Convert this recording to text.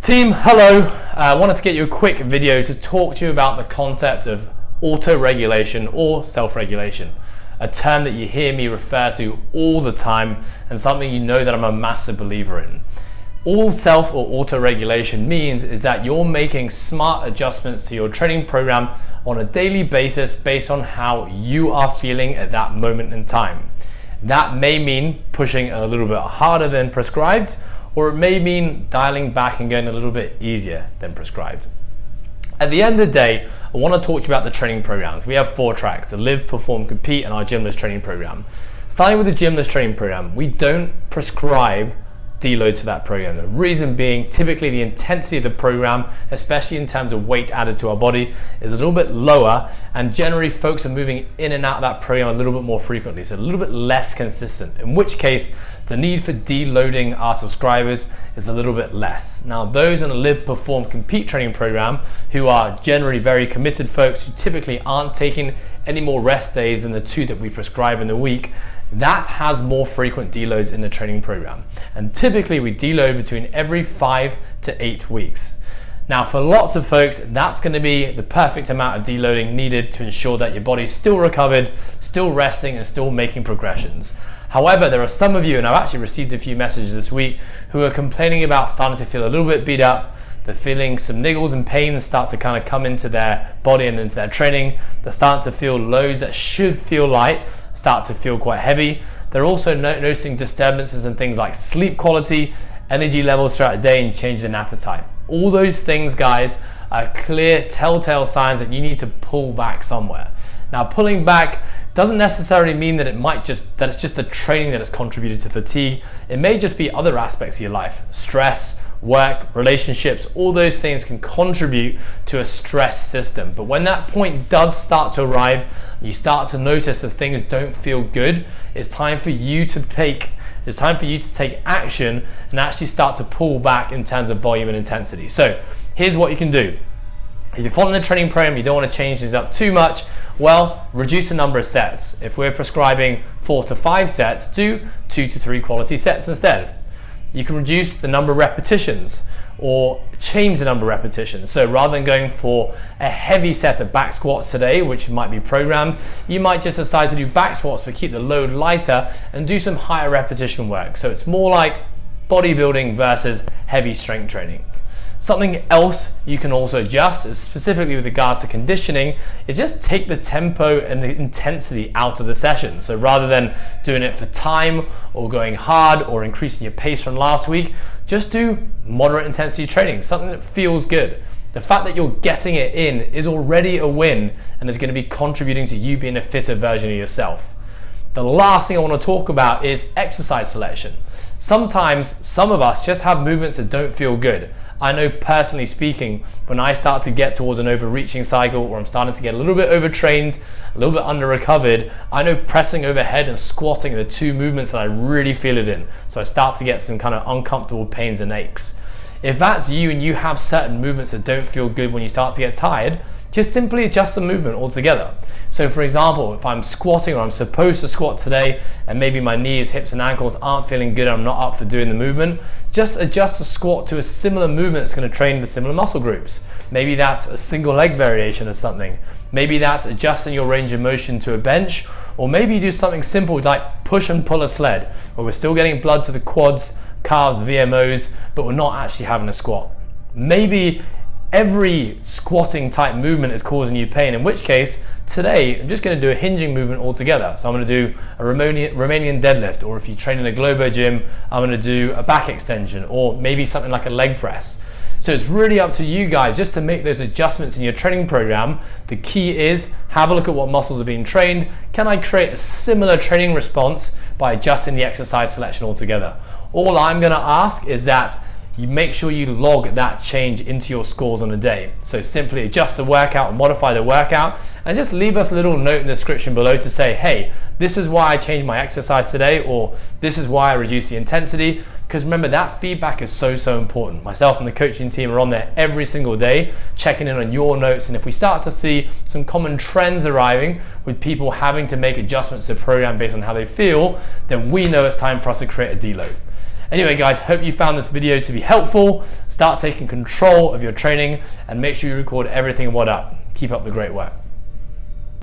Team, hello. I wanted to get you a quick video to talk to you about the concept of auto-regulation or self-regulation, a term that you hear me refer to all the time and something you know that I'm a massive believer in. All self or auto-regulation means is that you're making smart adjustments to your training program on a daily basis based on how you are feeling at that moment in time. That may mean pushing a little bit harder than prescribed, or it may mean dialing back and going a little bit easier than prescribed. At the end of the day, I want to talk to you about the training programs. We have 4 tracks: the Live, Perform, Compete, and our Gymnast Training program. Starting with the Gymnast Training program, we don't prescribe deloads for that program. The reason being, typically the intensity of the program, especially in terms of weight added to our body, is a little bit lower, and generally folks are moving in and out of that program a little bit more frequently, so a little bit less consistent, in which case the need for deloading our subscribers is a little bit less. Now, those in a Live, Perform, Compete training program who are generally very committed folks who typically aren't taking any more rest days than the 2 that we prescribe in the week, that has more frequent deloads in the training program. And typically we deload between every 5 to 8 weeks. Now, for lots of folks, that's going to be the perfect amount of deloading needed to ensure that your body's still recovered, still resting, and still making progressions. However, there are some of you, and I've actually received a few messages this week, who are complaining about starting to feel a little bit beat up. They're feeling some niggles and pains start to kind of come into their body and into their training. They're starting to feel loads that should feel light start to feel quite heavy. They're also noticing disturbances in things like sleep quality, energy levels throughout the day, and changes in appetite. All those things, guys, are clear telltale signs that you need to pull back somewhere. Now, pulling back doesn't necessarily mean that it's just the training that has contributed to fatigue. It may just be other aspects of your life: stress, work, relationships. All those things can contribute to a stress system. But when that point does start to arrive, you start to notice that things don't feel good, it's time for you to take action and actually start to pull back in terms of volume and intensity. So here's what you can do. If you're following the training program, you don't want to change things up too much, well, reduce the number of sets. If we're prescribing 4 to 5 sets, do 2 to 3 quality sets instead. You can reduce the number of repetitions or change the number of repetitions. So rather than going for a heavy set of back squats today, which might be programmed, you might just decide to do back squats but keep the load lighter and do some higher repetition work. So it's more like bodybuilding versus heavy strength training. Something else you can also adjust, specifically with regards to conditioning, is just take the tempo and the intensity out of the session. So rather than doing it for time or going hard or increasing your pace from last week, just do moderate intensity training, something that feels good. The fact that you're getting it in is already a win and is going to be contributing to you being a fitter version of yourself. The last thing I want to talk about is exercise selection. Sometimes some of us just have movements that don't feel good. I know, personally speaking, when I start to get towards an overreaching cycle, or I'm starting to get a little bit overtrained, a little bit under recovered, I know pressing overhead and squatting are the 2 movements that I really feel it in. So I start to get some kind of uncomfortable pains and aches. If that's you and you have certain movements that don't feel good when you start to get tired, just simply adjust the movement altogether. So for example, if I'm squatting or I'm supposed to squat today and maybe my knees, hips and ankles aren't feeling good, I'm not up for doing the movement, just adjust the squat to a similar movement that's going to train the similar muscle groups. Maybe that's a single leg variation of something. Maybe that's adjusting your range of motion to a bench, or maybe you do something simple like push and pull a sled, where we're still getting blood to the quads, calves, VMOs, but we're not actually having a squat. Maybe every squatting type movement is causing you pain, in which case today I'm just going to do a hinging movement altogether. So I'm going to do a Romanian deadlift, or if you train in a Globo gym, I'm going to do a back extension, or maybe something like a leg press. So it's really up to you guys just to make those adjustments in your training program. The key is have a look at what muscles are being trained. Can I create a similar training response by adjusting the exercise selection altogether? All I'm going to ask is that you make sure you log that change into your scores on a day. So simply adjust the workout, modify the workout, and just leave us a little note in the description below to say, hey, this is why I changed my exercise today, or this is why I reduced the intensity. Because remember, that feedback is so important. Myself and the coaching team are on there every single day, checking in on your notes. And if we start to see some common trends arriving with people having to make adjustments to the program based on how they feel, then we know it's time for us to create a deload. Anyway guys, hope you found this video to be helpful. Start taking control of your training and make sure you record everything in WhatsApp. Keep up the great work.